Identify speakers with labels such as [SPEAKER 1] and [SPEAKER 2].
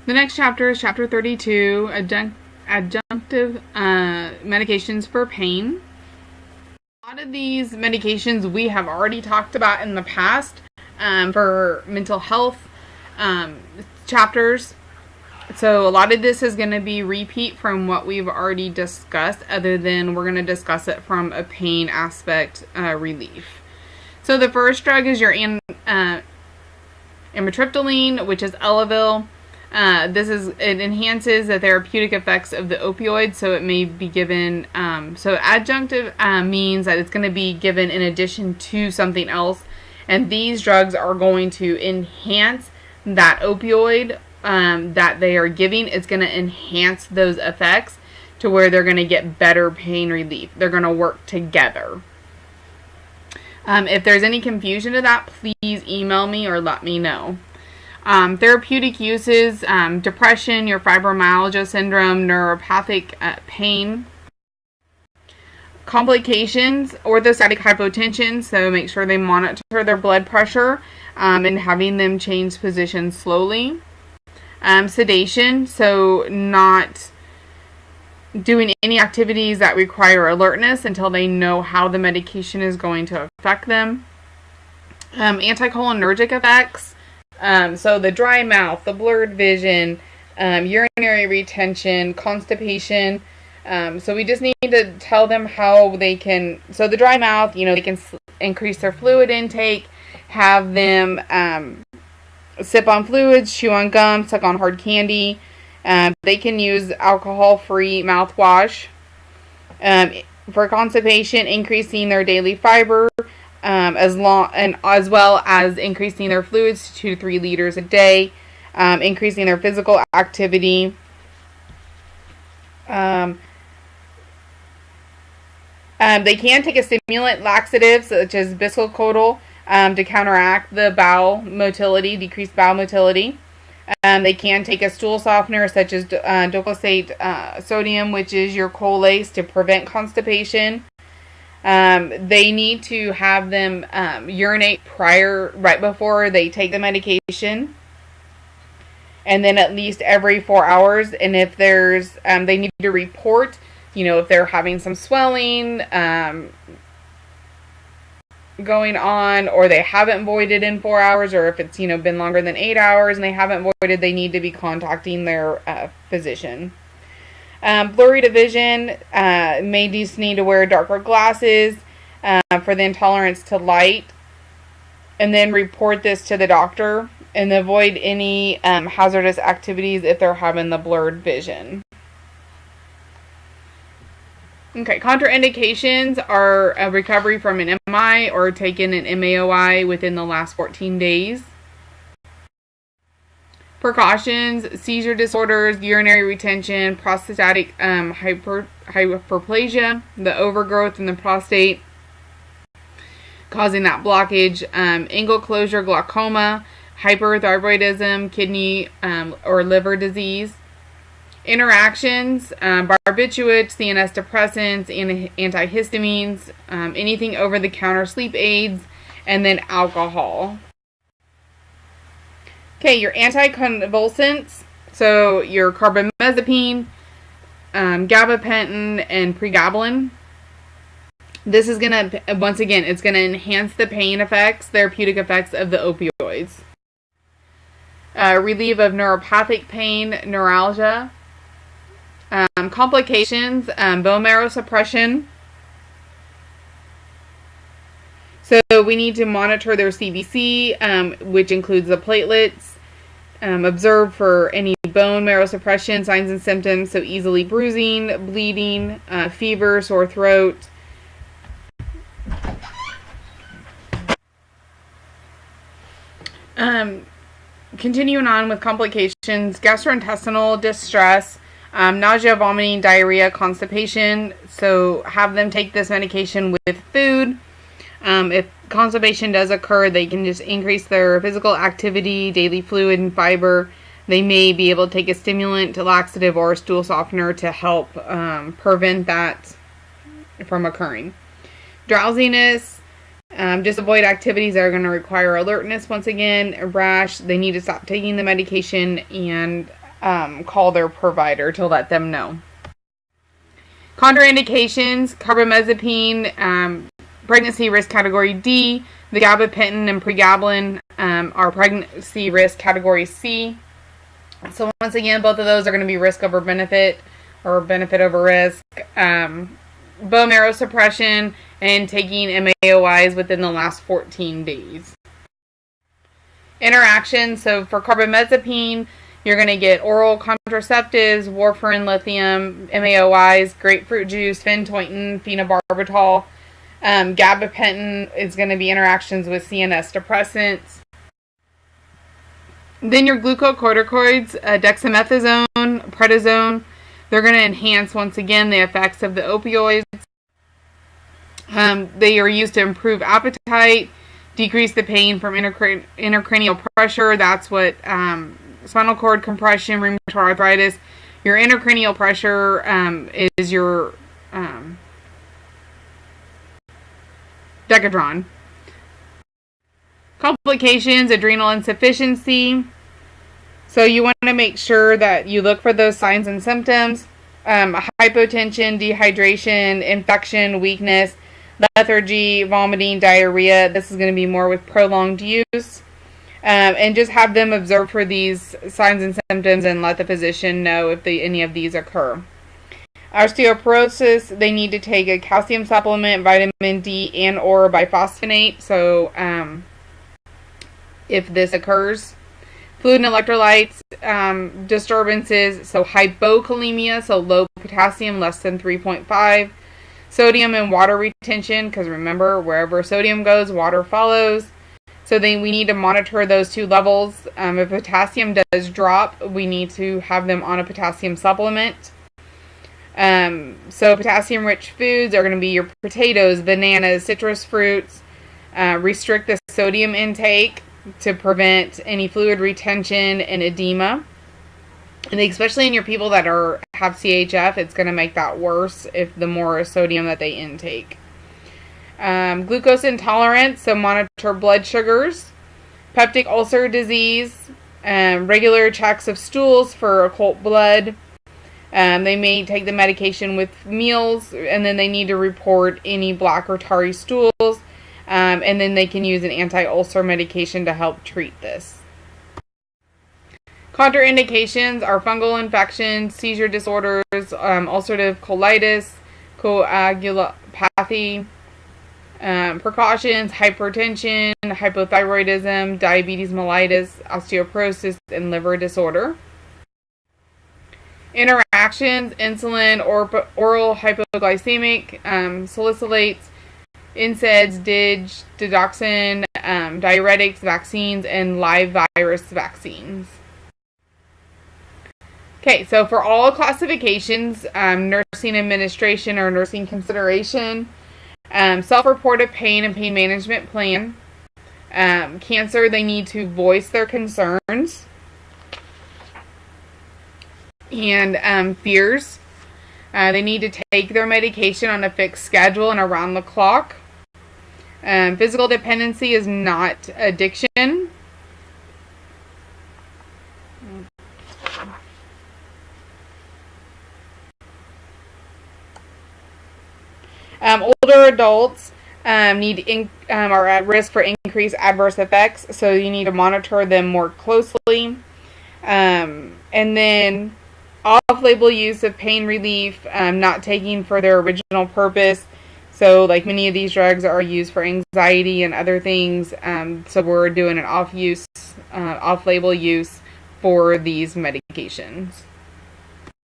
[SPEAKER 1] The next chapter is chapter 32, adjunctive medications for pain. A lot of these medications we have already talked about in the past for mental health chapters. So a lot of this is going to be repeat from what we've already discussed, other than we're going to discuss it from a pain aspect relief. So the first drug is your amitriptyline, which is Elavil. It enhances the therapeutic effects of the opioid, so it may be given, so adjunctive means that it's going to be given in addition to something else, and these drugs are going to enhance that opioid that they are giving. It's going to enhance those effects to where they're going to get better pain relief. They're going to work together. If there's any confusion to that, please email me or let me know. Therapeutic uses, depression, your fibromyalgia syndrome, neuropathic pain. Complications, orthostatic hypotension, so make sure they monitor their blood pressure and having them change positions slowly. Sedation, so not doing any activities that require alertness until they know how the medication is going to affect them. Anticholinergic effects. So the dry mouth, the blurred vision, urinary retention, constipation. So we just need to tell them how they can, so the dry mouth, they can increase their fluid intake, have them sip on fluids, chew on gum, suck on hard candy. They can use alcohol-free mouthwash. For constipation, increasing their daily fiber, as well as increasing their fluids to 2 to 3 liters a day, increasing their physical activity. They can take a stimulant laxative such as bisacodyl to counteract the bowel motility, decreased bowel motility. They can take a stool softener such as docosate sodium, which is your Colace, to prevent constipation. They need to have them urinate right before they take the medication, and then at least every 4 hours. And if there's, they need to report, if they're having some swelling going on, or they haven't voided in 4 hours, or if it's, been longer than 8 hours and they haven't voided, they need to be contacting their physician. Blurry vision, may just need to wear darker glasses for the intolerance to light, and then report this to the doctor, and avoid any hazardous activities if they're having the blurred vision. Okay, contraindications are a recovery from an MI or taking an MAOI within the last 14 days. Precautions, seizure disorders, urinary retention, prostatic hyperplasia, the overgrowth in the prostate causing that blockage, angle closure, glaucoma, hyperthyroidism, kidney or liver disease. Interactions, barbiturates, CNS depressants, antihistamines, anything over-the-counter sleep aids, and then alcohol. Okay, your anticonvulsants, so your carbamazepine, gabapentin, and pregabalin. This is going to, once again, it's going to enhance the pain effects, therapeutic effects of the opioids. Relief of neuropathic pain, neuralgia. Complications, bone marrow suppression. So we need to monitor their CBC, which includes the platelets. Observe for any bone marrow suppression, signs and symptoms, so easily bruising, bleeding, fever, sore throat. Continuing on with complications, gastrointestinal distress, nausea, vomiting, diarrhea, constipation. So have them take this medication with food. If constipation does occur, they can just increase their physical activity, daily fluid, and fiber. They may be able to take a stimulant, laxative, or a stool softener to help prevent that from occurring. Drowsiness, just avoid activities that are going to require alertness. Once again, a rash, they need to stop taking the medication and call their provider to let them know. Contraindications: carbamazepine, pregnancy risk category D. The gabapentin and pregabalin are pregnancy risk category C. So once again, both of those are going to be risk over benefit, or benefit over risk. Bone marrow suppression and taking MAOIs within the last 14 days. Interactions: so for carbamazepine, you're going to get oral contraceptives, warfarin, lithium, MAOIs, grapefruit juice, phenytoin, phenobarbital. Gabapentin is going to be interactions with CNS depressants. Then your glucocorticoids, dexamethasone, prednisone, they're going to enhance, once again, the effects of the opioids. They are used to improve appetite, decrease the pain from intracranial pressure. That's what spinal cord compression, rheumatoid arthritis. Your intracranial pressure is your Decadron. Complications: adrenal insufficiency. So you want to make sure that you look for those signs and symptoms. Hypotension, dehydration, infection, weakness, lethargy, vomiting, diarrhea. This is going to be more with prolonged use. And just have them observe for these signs and symptoms and let the physician know if any of these occur. Osteoporosis, they need to take a calcium supplement, vitamin D, and or biphosphonate. So if this occurs. Fluid and electrolytes disturbances, so hypokalemia, so low potassium, less than 3.5. Sodium and water retention, because remember, wherever sodium goes, water follows. So we need to monitor those two levels. If potassium does drop, we need to have them on a potassium supplement. So potassium-rich foods are going to be your potatoes, bananas, citrus fruits. Restrict the sodium intake to prevent any fluid retention and edema. And especially in your people that have CHF, it's going to make that worse if the more sodium that they intake. Glucose intolerance, so monitor blood sugars. Peptic ulcer disease, regular checks of stools for occult blood. They may take the medication with meals, and then they need to report any black or tarry stools. And then they can use an anti-ulcer medication to help treat this. Contraindications are fungal infections, seizure disorders, ulcerative colitis, coagulopathy. Precautions: hypertension, hypothyroidism, diabetes mellitus, osteoporosis, and liver disorder. Interactions: insulin, oral hypoglycemic, salicylates, NSAIDs, digoxin, diuretics, vaccines, and live virus vaccines. Okay, so for all classifications, nursing administration or nursing consideration, self-reported pain and pain management plan. Cancer, they need to voice their concerns and fears. They need to take their medication on a fixed schedule and around the clock. Physical dependency is not addiction. Older adults are at risk for increased adverse effects, so you need to monitor them more closely. And then off-label use of pain relief, not taking for their original purpose. So like many of these drugs are used for anxiety and other things, so we're doing an off-label use for these medications.